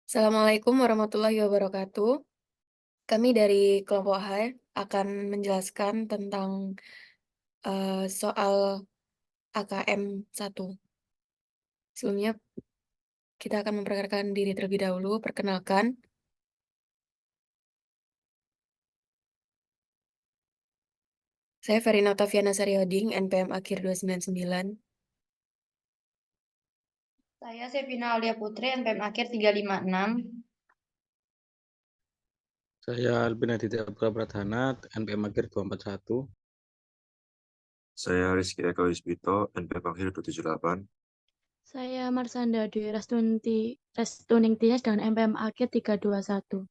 Assalamualaikum warahmatullahi wabarakatuh. Kami dari kelompok H akan menjelaskan tentang soal AKM 1. Sebelumnya kita akan memperkenalkan diri terlebih dahulu. Perkenalkan, saya Verina Octaviana Sarioding, NPM akhir 299. Saya Sevina Aulia Putri, NPM akhir 356. Saya Albin Aditya Pradhana, NPM akhir 241. Saya Rizky Eka Wisbito, NPM akhir 278. Saya Marsanda Dwi Restuning Tias dengan MPM akhir 321.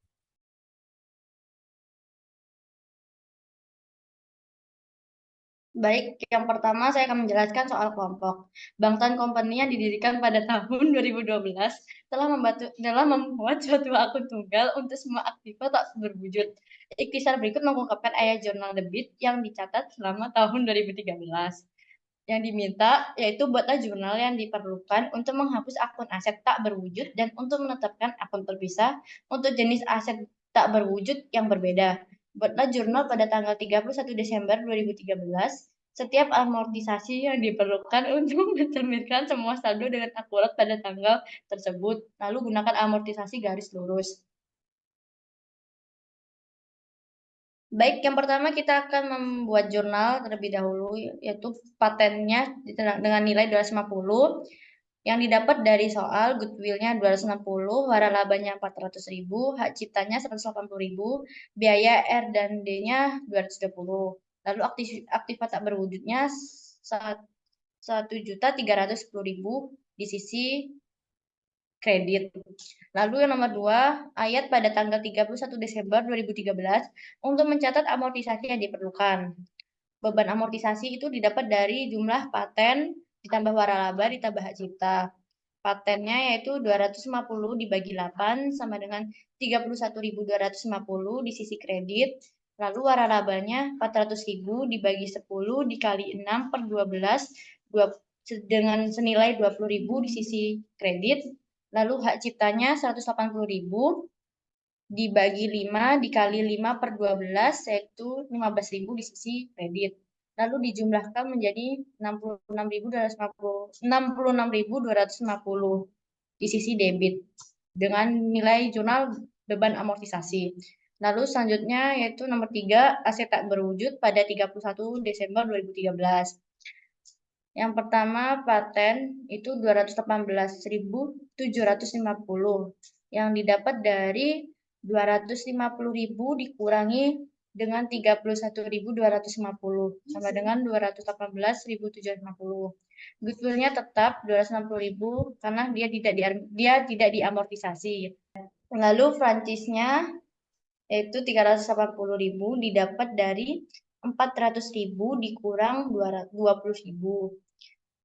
Baik, yang pertama saya akan menjelaskan soal kelompok. Bangtan Company yang didirikan pada tahun 2012 telah membuat suatu akun tunggal untuk semua aktiva tak berwujud. Ikhtisar berikut mengungkapkan ayat jurnal debit yang dicatat selama tahun 2013. Yang diminta yaitu buatlah jurnal yang diperlukan untuk menghapus akun aset tak berwujud dan untuk menetapkan akun terpisah untuk jenis aset tak berwujud yang berbeda. Buatlah jurnal pada tanggal 31 Desember 2013. Setiap amortisasi yang diperlukan untuk mencerminkan semua saldo dengan akurat pada tanggal tersebut. Lalu gunakan amortisasi garis lurus. Baik, yang pertama kita akan membuat jurnal terlebih dahulu, yaitu patennya dengan nilai 250, yang didapat dari soal goodwill-nya 260, waralabanya 400.000, hak ciptanya 180.000, biaya R dan D-nya 220. Lalu aktiva tak berwujudnya 1.310.000 di sisi kredit. Lalu yang nomor 2, ayat pada tanggal 31 Desember 2013 untuk mencatat amortisasi yang diperlukan. Beban amortisasi itu didapat dari jumlah paten ditambah waralaba ditambah hak cipta. Patennya yaitu 250 dibagi 8 sama dengan 31.250 di sisi kredit. Lalu waralabanya 400.000 dibagi 10 dikali 6 per 12 dengan senilai 20.000 di sisi kredit. Lalu hak ciptanya 180.000 dibagi 5 dikali 5 per 12 yaitu 15.000 di sisi kredit. Lalu dijumlahkan menjadi 66.250 di sisi debit dengan nilai jurnal beban amortisasi. Lalu selanjutnya yaitu nomor 3, aset tak berwujud pada 31 Desember 2013. Yang pertama paten itu 218.750 yang didapat dari 250.000 dikurangi dengan 31.250 sama dengan 218.750. Goodwill-nya tetap 260.000 karena dia tidak diamortisasi. Lalu franchise-nya yaitu 380.000 didapat dari 400.000 dikurang 20.000.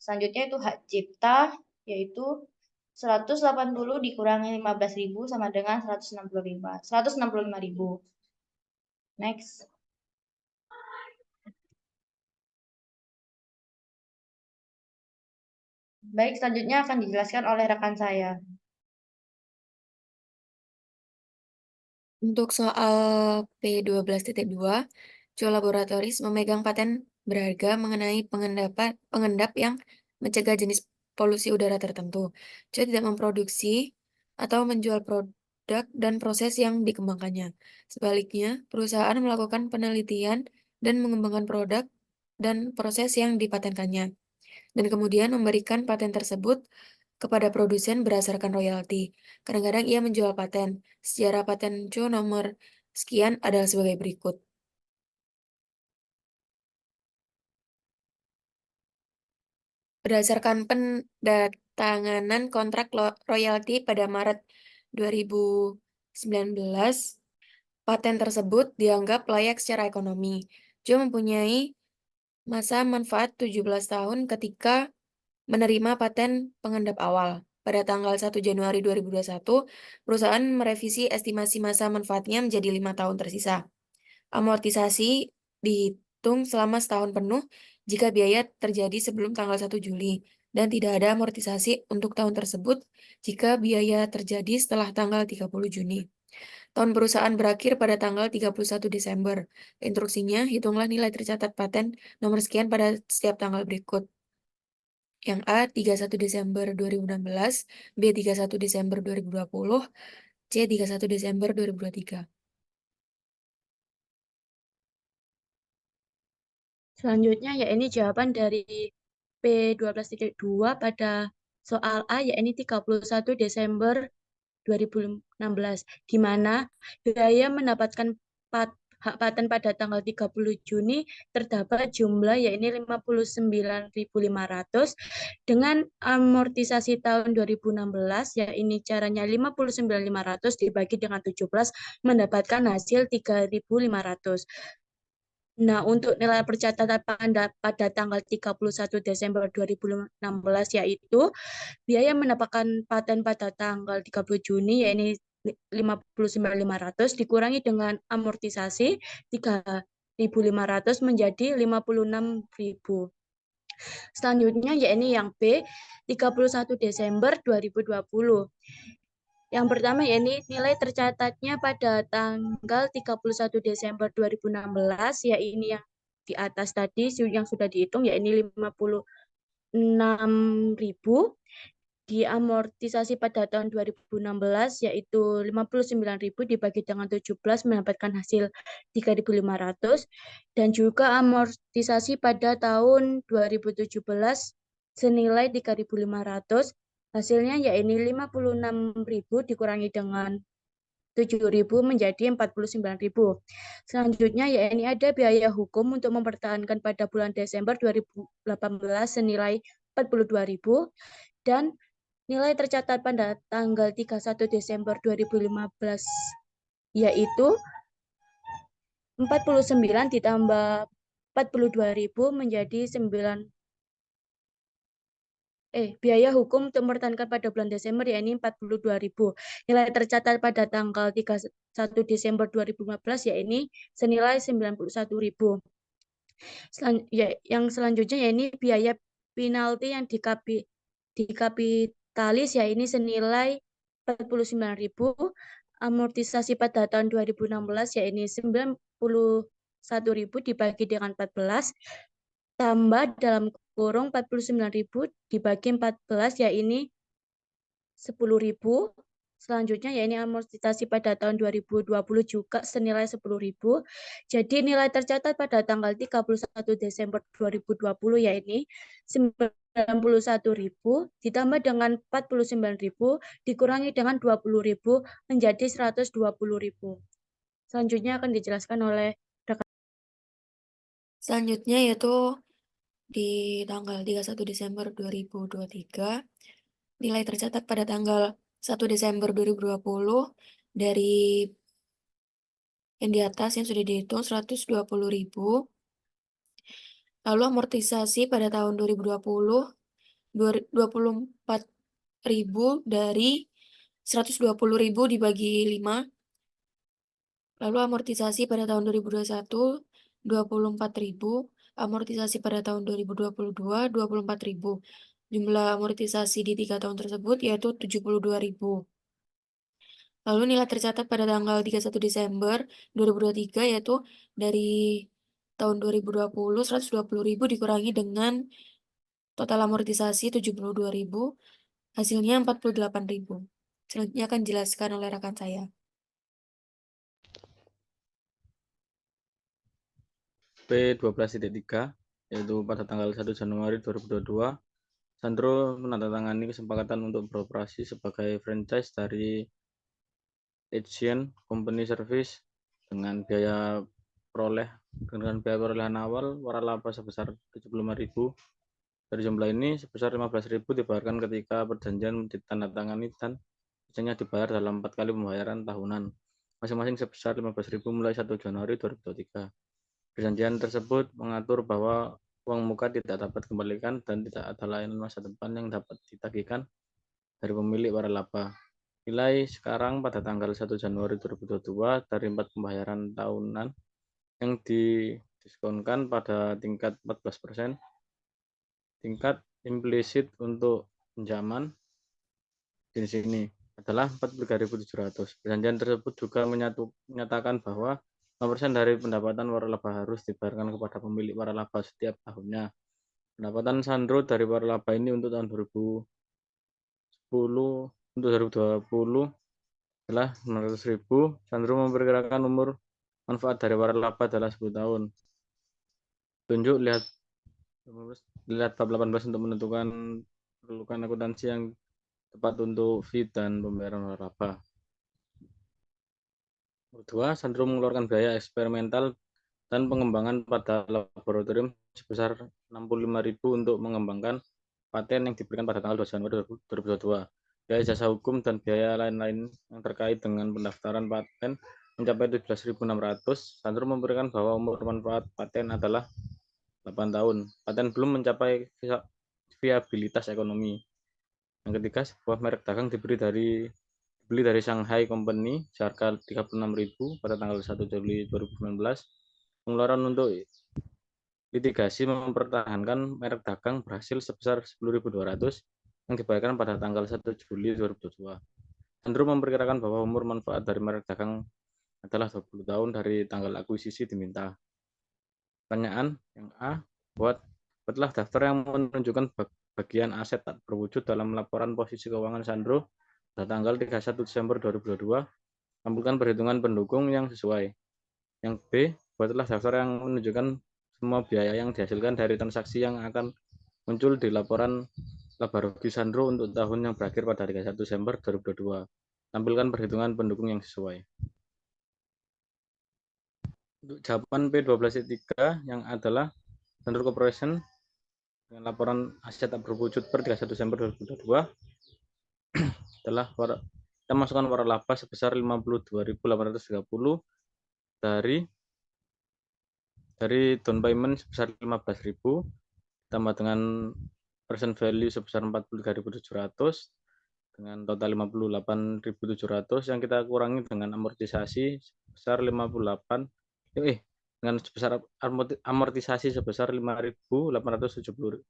Selanjutnya itu hak cipta yaitu 180 dikurangi 15.000 sama dengan 165.000. Next. Baik, selanjutnya akan dijelaskan oleh rekan saya. Untuk soal P12.2, Jo Laboratories memegang paten berharga mengenai pengendap yang mencegah jenis polusi udara tertentu. Jo tidak memproduksi atau menjual produk dan proses yang dikembangkannya. Sebaliknya, perusahaan melakukan penelitian dan mengembangkan produk dan proses yang dipatenkannya, dan kemudian memberikan paten tersebut kepada produsen berdasarkan royalti. Kadang-kadang ia menjual paten. Sejarah paten Jo nomor sekian adalah sebagai berikut. Berdasarkan pendatanganan kontrak royalti pada Maret 2019, paten tersebut dianggap layak secara ekonomi. Jo mempunyai masa manfaat 17 tahun ketika menerima paten pengendap awal. Pada tanggal 1 Januari 2021, perusahaan merevisi estimasi masa manfaatnya menjadi 5 tahun tersisa. Amortisasi dihitung selama setahun penuh jika biaya terjadi sebelum tanggal 1 Juli. dan tidak ada amortisasi untuk tahun tersebut jika biaya terjadi setelah tanggal 30 Juni. Tahun perusahaan berakhir pada tanggal 31 Desember. Instruksinya, hitunglah nilai tercatat paten nomor sekian pada setiap tanggal berikut. Yang A, 31 Desember 2016, B, 31 Desember 2020, C, 31 Desember 2023. Selanjutnya ya ini jawaban dari P12.2 pada soal A ya ini 31 Desember 2016 di mana biaya mendapatkan hak paten pada tanggal 30 Juni terdapat jumlah yakni 59.500 dengan amortisasi tahun 2016 yakni caranya 59.500 dibagi dengan 17 mendapatkan hasil 3.500. Nah, untuk nilai percatatan pada tanggal 31 Desember 2016 yaitu biaya mendapatkan paten pada tanggal 30 Juni yaitu 59.500 dikurangi dengan amortisasi 3.500 menjadi 56.000. Selanjutnya yaitu yang B 31 Desember 2020. Yang pertama yakni nilai tercatatnya pada tanggal 31 Desember 2016 yaitu yang di atas tadi yang sudah dihitung yakni 56.000 diamortisasi pada tahun 2016 yaitu 59.000 dibagi dengan 17 mendapatkan hasil 3.500 dan juga amortisasi pada tahun 2017 senilai 3.500. Hasilnya yaitu 56.000 dikurangi dengan 7.000 menjadi 49.000. Selanjutnya yaitu ada biaya hukum untuk mempertahankan pada bulan Desember 2018 senilai 42.000 dan nilai tercatat pada tanggal 31 Desember 2015 yaitu 49 ditambah 42.000 menjadi biaya hukum untuk mempertahankan pada bulan Desember yakni 42.000. Nilai tercatat pada tanggal 31 Desember 2015 yakni senilai 91.000. Yang selanjutnya yakni biaya penalti yang dikapitalis yakni senilai 49.000. Amortisasi pada tahun 2016 yakni 91.000 dibagi dengan 14 tambah dalam kurung 49.000 dibagi 14 yakni 10.000. Selanjutnya yakni amortisasi pada tahun 2020 juga senilai 10.000. Jadi nilai tercatat pada tanggal 31 Desember 2020 yakni 91.000 ditambah dengan 49.000 dikurangi dengan 20.000 menjadi 120.000. Selanjutnya akan dijelaskan oleh Selanjutnya yaitu di tanggal 31 Desember 2023, nilai tercatat pada tanggal 1 Desember 2020 dari yang di atas yang sudah dihitung 120.000. Lalu amortisasi pada tahun 2020 24.000 dari 120.000 dibagi 5. Lalu amortisasi pada tahun 2021 24.000, amortisasi pada tahun 2022 24.000. Jumlah amortisasi di 3 tahun tersebut yaitu 72.000. Lalu nilai tercatat pada tanggal 31 Desember 2023 yaitu dari tahun 2020 120.000 dikurangi dengan total amortisasi 72.000, hasilnya 48.000. Selanjutnya akan dijelaskan oleh rekan saya. P12.3 yaitu pada tanggal 1 Januari 2022, Sandro menandatangani kesepakatan untuk beroperasi sebagai franchise dari Asian Company Service dengan biaya perolehan awal waralaba sebesar 75.000. Dari jumlah ini sebesar 15.000 dibayarkan ketika perjanjian ditandatangani dan sisanya dibayar dalam 4 kali pembayaran tahunan, masing-masing sebesar 15.000 mulai 1 Januari 2023. Perjanjian tersebut mengatur bahwa uang muka tidak dapat dikembalikan dan tidak ada layanan masa depan yang dapat ditagihkan dari pemilik waralaba. Nilai sekarang pada tanggal 1 Januari 2022 dari 4 pembayaran tahunan yang didiskonkan pada tingkat 14%, tingkat implisit untuk pinjaman di sini adalah 43.700. Perjanjian tersebut juga menyatakan bahwa 5% dari pendapatan waralaba harus dibayarkan kepada pemilik waralaba setiap tahunnya. Pendapatan Sandro dari waralaba ini untuk tahun 2010 untuk 2020 adalah 900.000. Sandro memperkirakan umur manfaat dari waralaba adalah 10 tahun. Tunjuk lihat bab 18 untuk menentukan perlukan akuntansi yang tepat untuk fee dan pembayaran waralaba. Kedua, Sandro mengeluarkan biaya eksperimental dan pengembangan pada laboratorium sebesar 65.000 untuk mengembangkan paten yang diberikan pada tanggal 2 Januari 2022. Biaya jasa hukum dan biaya lain-lain yang terkait dengan pendaftaran paten mencapai 17.600. Sandro memberikan bahwa umur manfaat paten adalah 8 tahun. Paten belum mencapai viabilitas ekonomi. Yang ketiga, sebuah merek dagang dibeli dari Shanghai Company seharga 36.000 pada tanggal 1 Juli 2019. Pengeluaran untuk litigasi mempertahankan merek dagang berhasil sebesar 10.200 yang dibayarkan pada tanggal 1 Juli 2022. Sandro memperkirakan bahwa umur manfaat dari merek dagang adalah 20 tahun dari tanggal akuisisi diminta. Pertanyaan yang A, buatlah daftar yang menunjukkan bagian aset tak berwujud dalam laporan posisi keuangan Sandro pada tanggal 31 Desember 2022. Tampilkan perhitungan pendukung yang sesuai. Yang B, buatlah daftar yang menunjukkan semua biaya yang dihasilkan dari transaksi yang akan muncul di laporan laba rugi Sandro untuk tahun yang berakhir pada 31 Desember 2022. Tampilkan perhitungan pendukung yang sesuai. Untuk jawaban P12.3 yang adalah Sandro Corporation dengan laporan aset tak berwujud per 31 Desember 2022 adalah kita masukkan waralaba sebesar 52.830 dari down payment sebesar 15.000 ditambah dengan present value sebesar 43.700 dengan total 58.700 yang kita kurangi dengan amortisasi sebesar 58 dengan sebesar amortisasi sebesar 5.870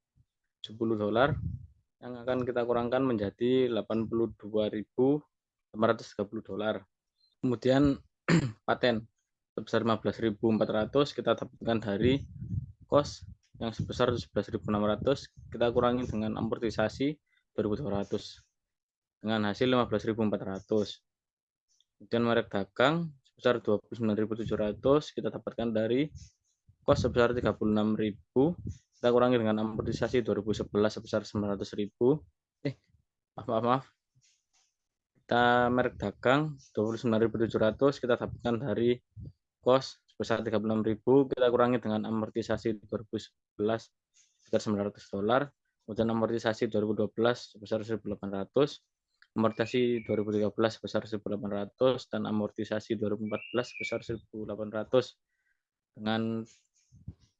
dolar yang akan kita kurangkan menjadi 82.830 dolar. Kemudian paten sebesar 15.400 kita dapatkan dari cost yang sebesar 11.600 kita kurangi dengan amortisasi 2.200 dengan hasil 15.400. Kemudian merek dagang sebesar 29.700 kita dapatkan dari cost sebesar 36.000 kita kurangi dengan amortisasi 2011 sebesar 900.000. Maaf. Kita merek dagang 29.700 kita dapatkan dari cost sebesar 36.000 kita kurangi dengan amortisasi 2011 sebesar 900 dolar, kemudian amortisasi 2012 sebesar 1.800, amortisasi 2013 sebesar 1.800 dan amortisasi 2014 sebesar 1.800 dengan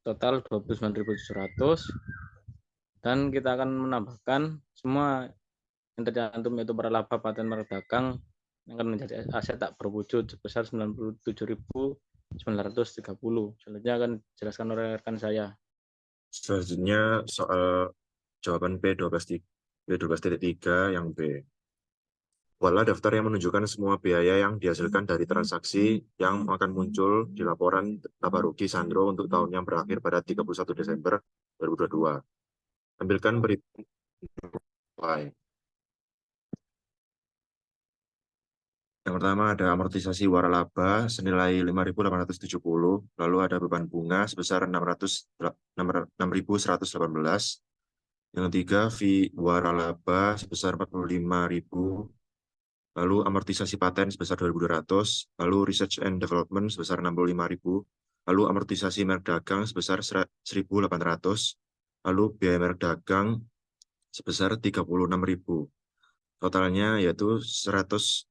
total 29.700 dan kita akan menambahkan semua yang tercantum yaitu waralaba paten merek dagang yang akan menjadi aset tak berwujud sebesar 97.930. Selanjutnya akan dijelaskan oleh rekan saya. Selanjutnya soal jawaban P12.3 yang B. Buatlah daftar yang menunjukkan semua biaya yang dihasilkan dari transaksi yang akan muncul di laporan laba rugi Sandro untuk tahun yang berakhir pada 31 Desember 2022. Tampilkan perhitungan. Yang pertama ada amortisasi waralaba senilai 5.870, lalu ada beban bunga sebesar 6.118. Yang ketiga, fee waralaba sebesar 45.000, lalu amortisasi paten sebesar 2.200, lalu research and development sebesar 65.000, lalu amortisasi merek dagang sebesar 1.800, lalu biaya merek dagang sebesar 36.000. Totalnya yaitu 161.988.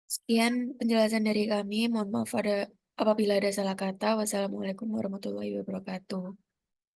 Sekian penjelasan dari kami. Mohon maaf apabila ada salah kata. Wassalamualaikum warahmatullahi wabarakatuh.